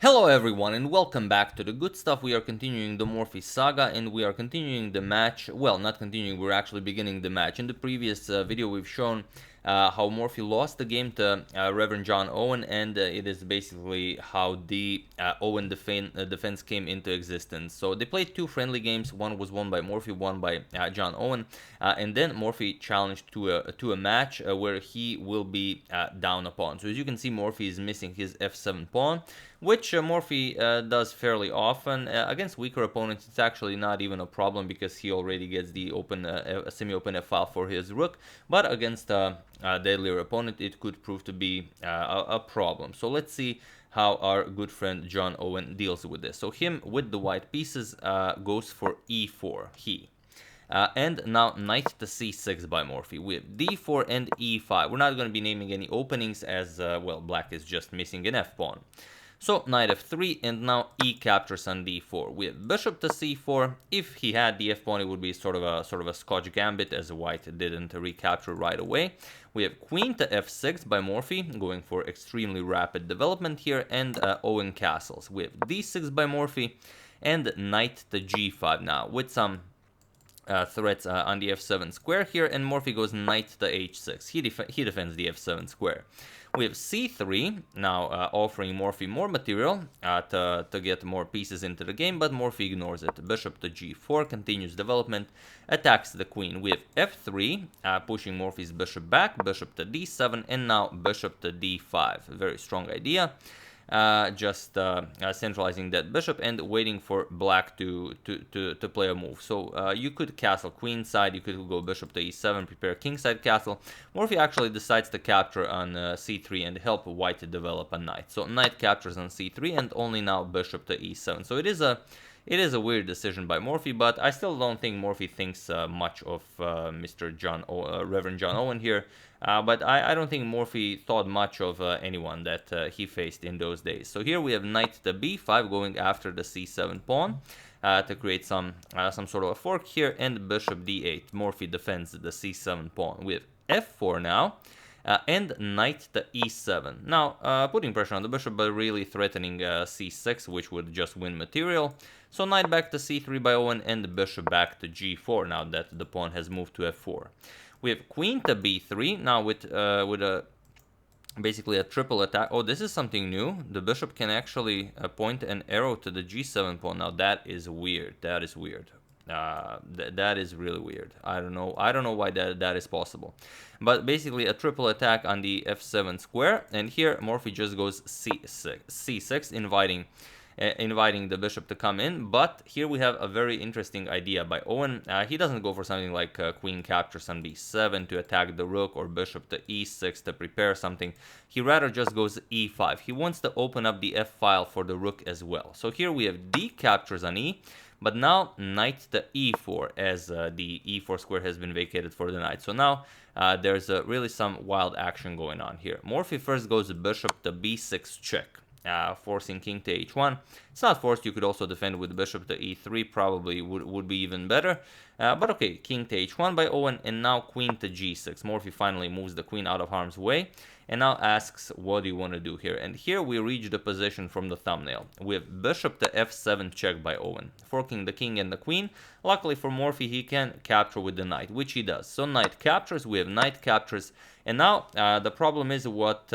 Hello everyone and welcome back to the good stuff. We are continuing the Morphy saga and we are continuing the match. Well, not continuing, we're actually beginning the match. In the previous video we've shown how Morphy lost the game to Reverend John Owen, and it is basically how the Owen defense came into existence. So they played two friendly games. One was won by Morphy, one by John Owen, and then Morphy challenged to a match where he will be down a pawn. So as you can see, Morphy is missing his f7 pawn, which Morphy does fairly often. Against weaker opponents, it's actually not even a problem because he already gets the open, semi-open f-file for his rook, but against a deadlier opponent, it could prove to be a problem. So let's see how our good friend John Owen deals with this. So him with the white pieces goes for e4, and now knight to c6 by Morphy with d4 and e5. We're not going to be naming any openings as, well, black is just missing an f-pawn. So knight f3, and now e captures on d4 with bishop to c4. If he had the f-pawn, it would be sort of a Scotch gambit, as white didn't recapture right away. We have queen to f6 by Morphy, going for extremely rapid development here, and Owen castles with d6 by Morphy, and knight to g5 now with some threats on the f7 square here, and Morphy goes knight to h6. He defends the f7 square. We have c3, now offering Morphy more material to get more pieces into the game, but Morphy ignores it. Bishop to g4, continues development, attacks the queen. We have f3, pushing Morphy's bishop back, bishop to d7, and now bishop to d5. Very strong idea. Just centralizing that bishop and waiting for black to play a move. So you could castle queenside, you could go bishop to e7, prepare kingside castle. Morphy actually decides to capture on c3 and help white to develop a knight. So knight captures on c3 and only now bishop to e7. So it is a weird decision by Morphy, but I still don't think Morphy thinks much of Reverend John Owen here. But I don't think Morphy thought much of anyone that he faced in those days. So here we have knight to b5 going after the c7 pawn to create some sort of a fork here, and bishop d8. Morphy defends the c7 pawn with f4 now. And knight to e7. Now, putting pressure on the bishop, but really threatening c6, which would just win material. So knight back to c3 by Owen, and bishop back to g4, now that the pawn has moved to f4. We have queen to b3, now with basically a triple attack. Oh, this is something new. The bishop can actually point an arrow to the g7 pawn. Now, that is weird. That is weird. That is really weird. I don't know why that is possible, but basically a triple attack on the f7 square, and here Morphy just goes c6, inviting the bishop to come in. But here we have a very interesting idea by Owen. He doesn't go for something like queen captures on b7 to attack the rook, or bishop to e6 to prepare something. He rather just goes e5. He wants to open up the f-file for the rook as well. So here we have d captures on e, but now knight to e4, as the e4 square has been vacated for the knight. So now there's really some wild action going on here. Morphy first goes bishop to b6 check, forcing king to h1. It's not forced, you could also defend with bishop to e3, probably would be even better. But okay, king to h1 by Owen, and now queen to g6. Morphy finally moves the queen out of harm's way, and now asks, what do you want to do here? And here we reach the position from the thumbnail, with bishop to f7 check by Owen, forking the king and the queen. Luckily for Morphy, he can capture with the knight, which he does. So knight captures, we have knight captures, and now the problem is what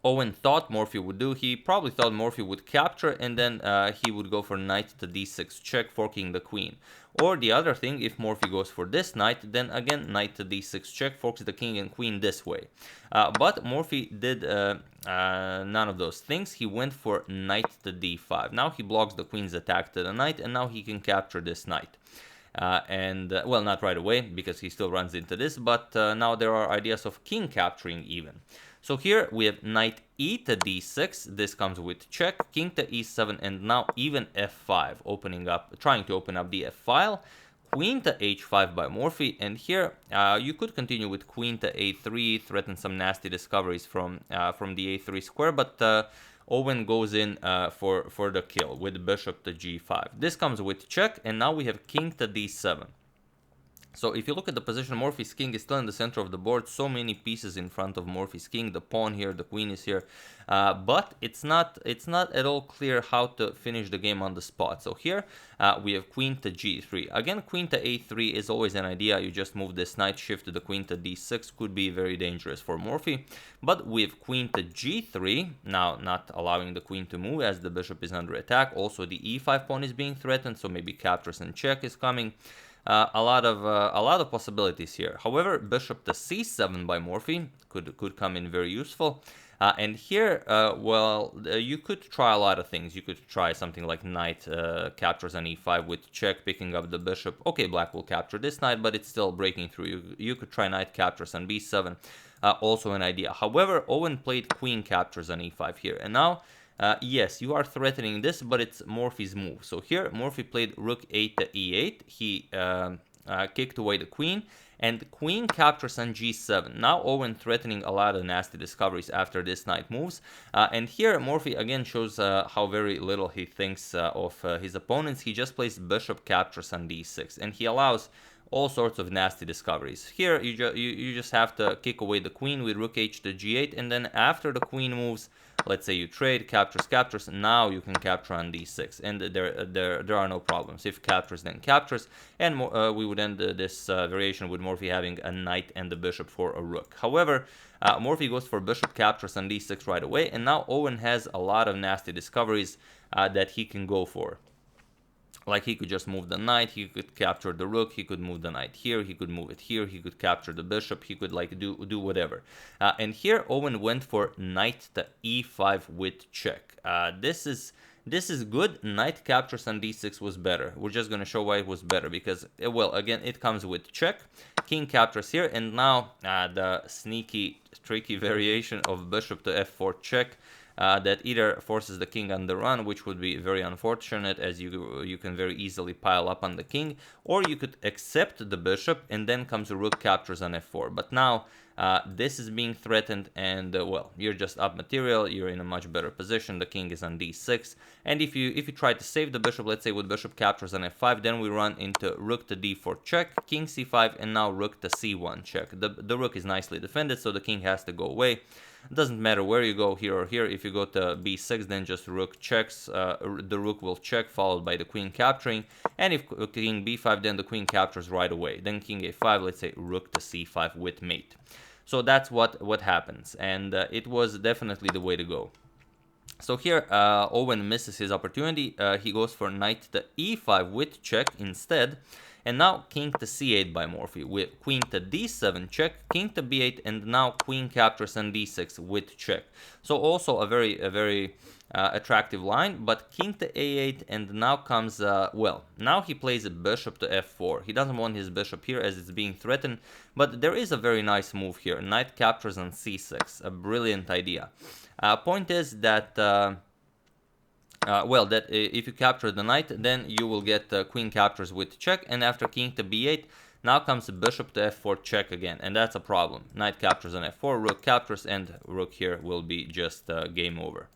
Owen thought Morphy would do. He probably thought Morphy would capture, and then he would go for knight to d6 check, forking the queen. Or the other thing, if Morphy goes for this knight, then again knight to d6 check, forks the king and queen this way. But Morphy did none of those things. He went for knight to d5. Now he blocks the queen's attack to the knight, and now he can capture this knight. Well, not right away, because he still runs into this, but now there are ideas of king capturing even. So here we have knight e to d6, this comes with check, king to e7, and now even f5, trying to open up the f-file, queen to h5 by Morphy, and here you could continue with queen to a3, threaten some nasty discoveries from the a3 square, but Owen goes in for the kill with bishop to g5. This comes with check, and now we have king to d7. So if you look at the position, Morphy's king is still in the center of the board. So many pieces in front of Morphy's king. The pawn here, the queen is here, but it's not at all clear how to finish the game on the spot. So here we have queen to g3. Again, queen to a3 is always an idea. You just move this knight, shift to the queen to d6. Could be very dangerous for Morphy. But we have queen to g3. Now not allowing the queen to move as the bishop is under attack. Also the e5 pawn is being threatened, so maybe captures and check is coming. A lot of possibilities here. However, bishop to c7 by Morphy could come in very useful. And here, you could try a lot of things. You could try something like knight captures on e5 with check, picking up the bishop. Okay, black will capture this knight, but it's still breaking through. You could try knight captures on b7, also an idea. However, Owen played queen captures on e5 here, and now yes, you are threatening this, but it's Morphy's move. So here, Morphy played rook 8 to e8. He kicked away the queen, and queen captures on g7. Now Owen threatening a lot of nasty discoveries after this knight moves. And here, Morphy again shows how very little he thinks of his opponents. He just plays bishop captures on d6, and he allows all sorts of nasty discoveries. Here, you just have to kick away the queen with rook h to g8, and then after the queen moves, let's say you trade, captures, now you can capture on d6, and there are no problems. If captures, then captures, and we would end this variation with Morphy having a knight and the bishop for a rook. However, Morphy goes for bishop captures on d6 right away, and now Owen has a lot of nasty discoveries that he can go for. Like he could just move the knight, he could capture the rook, he could move the knight here, he could move it here, he could capture the bishop, he could like do whatever. And here Owen went for knight to e5 with check. This is good. Knight captures on d6 was better. We're just going to show why it was better, because, well, again, it comes with check. King captures here, and now the sneaky, tricky variation of bishop to f4 check. That either forces the king on the run, which would be very unfortunate, as you can very easily pile up on the king, or you could accept the bishop and then comes a rook captures on f4. But now this is being threatened, and well, you're just up material, you're in a much better position. The king is on d6, and if you try to save the bishop, let's say with bishop captures on f5, then we run into rook to d4 check, king c5, and now rook to c1 check. The rook is nicely defended, so the king has to go away. It doesn't matter where you go, here or here. If you go to b6, then just rook checks. The rook will check, followed by the queen capturing. And if king b5, then the queen captures right away. Then king a5, let's say rook to c5 with mate. So that's what happens, and it was definitely the way to go. So here Owen misses his opportunity. He goes for knight to e5 with check instead. And now king to c8 by Morphy with queen to d7 check, king to b8, and now queen captures on d6 with check. So also a very attractive line, but king to a8, and now comes, well, now he plays a bishop to f4. He doesn't want his bishop here as it's being threatened, but there is a very nice move here. Knight captures on c6, a brilliant idea. Point is that well, that if you capture the knight, then you will get queen captures with check, and after king to b8, now comes bishop to f4 check again, and that's a problem. Knight captures on f4, rook captures, and rook here will be just game over.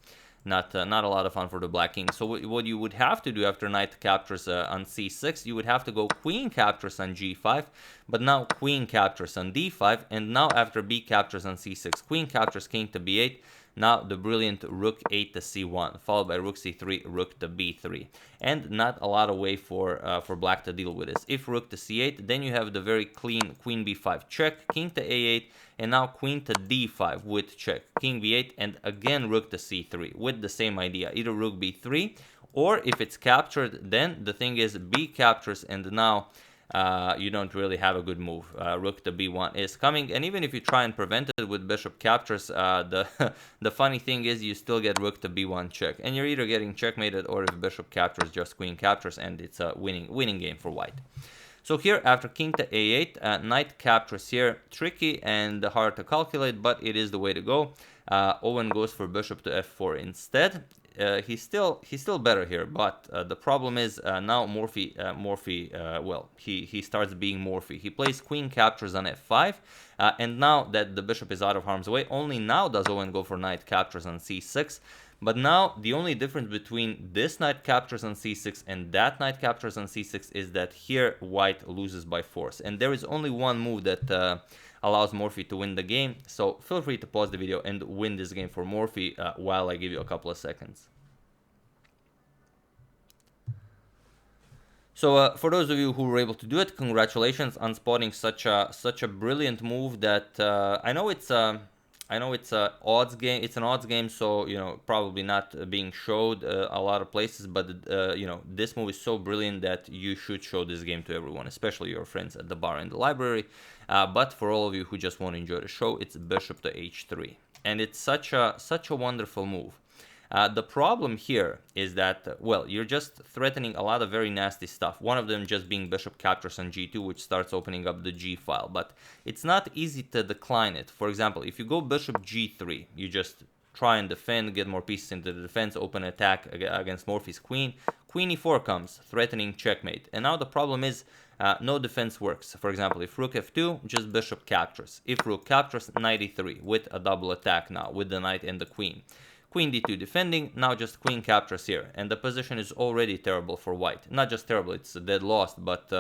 Not a lot of fun for the black king. So what you would have to do after knight captures on c6, you would have to go queen captures on g5, but now queen captures on d5, and now after b captures on c6, queen captures king to b8. Now the brilliant rook 8 to c1, followed by rook c3, rook to b3, and not a lot of way for black to deal with this. If rook to c8, then you have the very clean queen b5 check, king to a8, and now queen to d5 with check, king b8, and again rook to c3 with the same idea, either rook b3, or if it's captured, then the thing is b captures, and now you don't really have a good move. Rook to b1 is coming, and even if you try and prevent it with bishop captures, the funny thing is you still get rook to b1 check, and you're either getting checkmated, or if bishop captures, just queen captures, and it's a winning game for white. So here, after king to a8, knight captures here, tricky and hard to calculate, but it is the way to go. Owen goes for bishop to f4 instead. He's still better here, but the problem is now Morphy, well, he starts being Morphy. He plays queen captures on f5, and now that the bishop is out of harm's way, only now does Owen go for knight captures on c6. But now the only difference between this knight captures on c6 and that knight captures on c6 is that here white loses by force. And there is only one move that allows Morphy to win the game. So feel free to pause the video and win this game for Morphy while I give you a couple of seconds. So for those of you who were able to do it, congratulations on spotting such a brilliant move that I know it's a odds game. It's an odds game, so probably not being showed a lot of places. But this move is so brilliant that you should show this game to everyone, especially your friends at the bar and the library. But for all of you who just want to enjoy the show, it's bishop to h3, and it's such a wonderful move. The problem here is that, well, you're just threatening a lot of very nasty stuff. One of them just being bishop captures on g2, which starts opening up the g file. But it's not easy to decline it. For example, if you go bishop g3, you just try and defend, get more pieces into the defense, open attack against Morphy's queen. Queen e4 comes, threatening checkmate. And now the problem is no defense works. For example, if rook f2, just bishop captures. If rook captures, knight e3 with a double attack now with the knight and the queen. Queen d2 defending, now just queen captures here, and the position is already terrible for white. Not just terrible, it's dead lost, but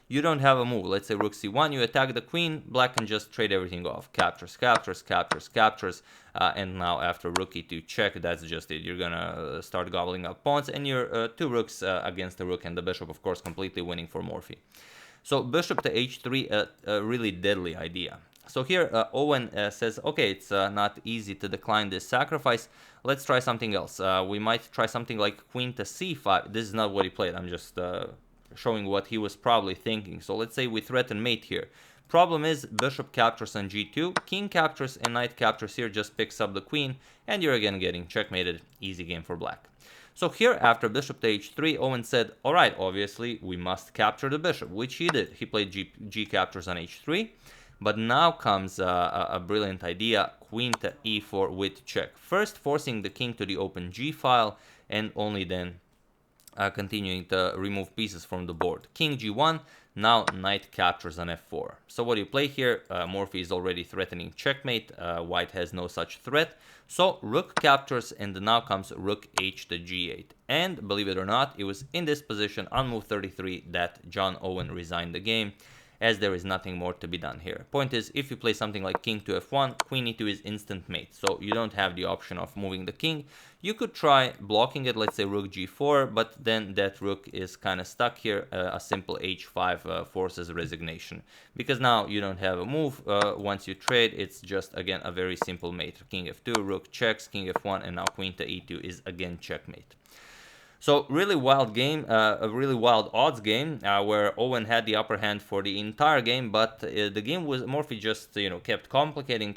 you don't have a move. Let's say rook c1, you attack the queen, black can just trade everything off. Captures, captures, captures, captures, and now after rook e2 check, that's just it. You're gonna start gobbling up pawns, and your two rooks against the rook and the bishop, of course, completely winning for Morphy. So bishop to h3, a really deadly idea. So here Owen says, okay, it's not easy to decline this sacrifice. Let's try something else. We might try something like queen to c5. This is not what he played. I'm just showing what he was probably thinking. So let's say we threaten mate here. Problem is bishop captures on g2, king captures, and knight captures here just picks up the queen, and you're again getting checkmated. Easy game for black. So here, after bishop to h3, Owen said, all right, obviously we must capture the bishop, which he did. He played g captures on h3. But now comes a brilliant idea, queen to e4 with check. First forcing the king to the open g file, and only then continuing to remove pieces from the board. King g1, now knight captures on f4. So what do you play here? Morphy is already threatening checkmate. White has no such threat. So rook captures, and now comes rook h to g8. And believe it or not, it was in this position on move 33 that John Owen resigned the game, as there is nothing more to be done here. Point is, if you play something like king to f1, queen e2 is instant mate, so you don't have the option of moving the king. You could try blocking it, let's say rook g4, but then that rook is kind of stuck here. A simple h5 forces resignation, because now you don't have a move. Once you trade, it's just, again, a very simple mate. King f2, rook checks, king f1, and now queen to e2 is again checkmate. So really wild game, a really wild odds game where Owen had the upper hand for the entire game, but the game was Morphy just kept complicating,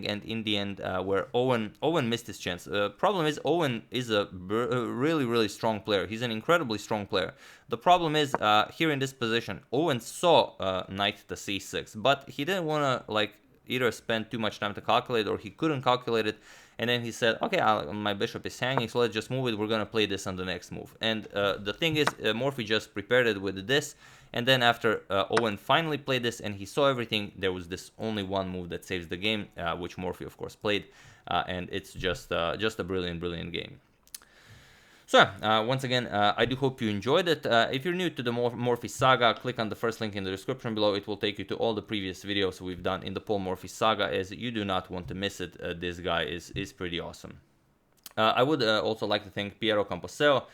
and in the end where Owen missed his chance. Problem is Owen is a really strong player. He's an incredibly strong player. The problem is here in this position, Owen saw knight to c6, but he didn't want to either spend too much time to calculate, or he couldn't calculate it. And then he said, okay, my bishop is hanging, so let's just move it. We're going to play this on the next move. And the thing is, Morphy just prepared it with this. And then after Owen finally played this and he saw everything, there was this only one move that saves the game, which Morphy, of course, played. And it's just a brilliant game. So once again, I do hope you enjoyed it. If you're new to the Morphy Saga, click on the first link in the description below. It will take you to all the previous videos we've done in the Paul Morphy Saga, as you do not want to miss it. This guy is pretty awesome. I would also like to thank Piero Camposeo,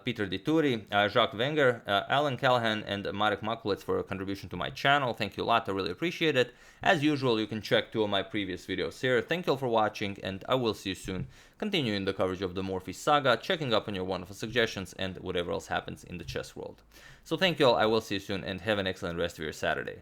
Peter Dituri, Jacques Wenger, Alan Callahan, and Marek Makulec for a contribution to my channel. Thank you a lot, I really appreciate it. As usual, you can check 2 of my previous videos here. Thank you all for watching, and I will see you soon, continuing the coverage of the Morphy Saga, checking up on your wonderful suggestions, and whatever else happens in the chess world. So thank you all, I will see you soon, and have an excellent rest of your Saturday.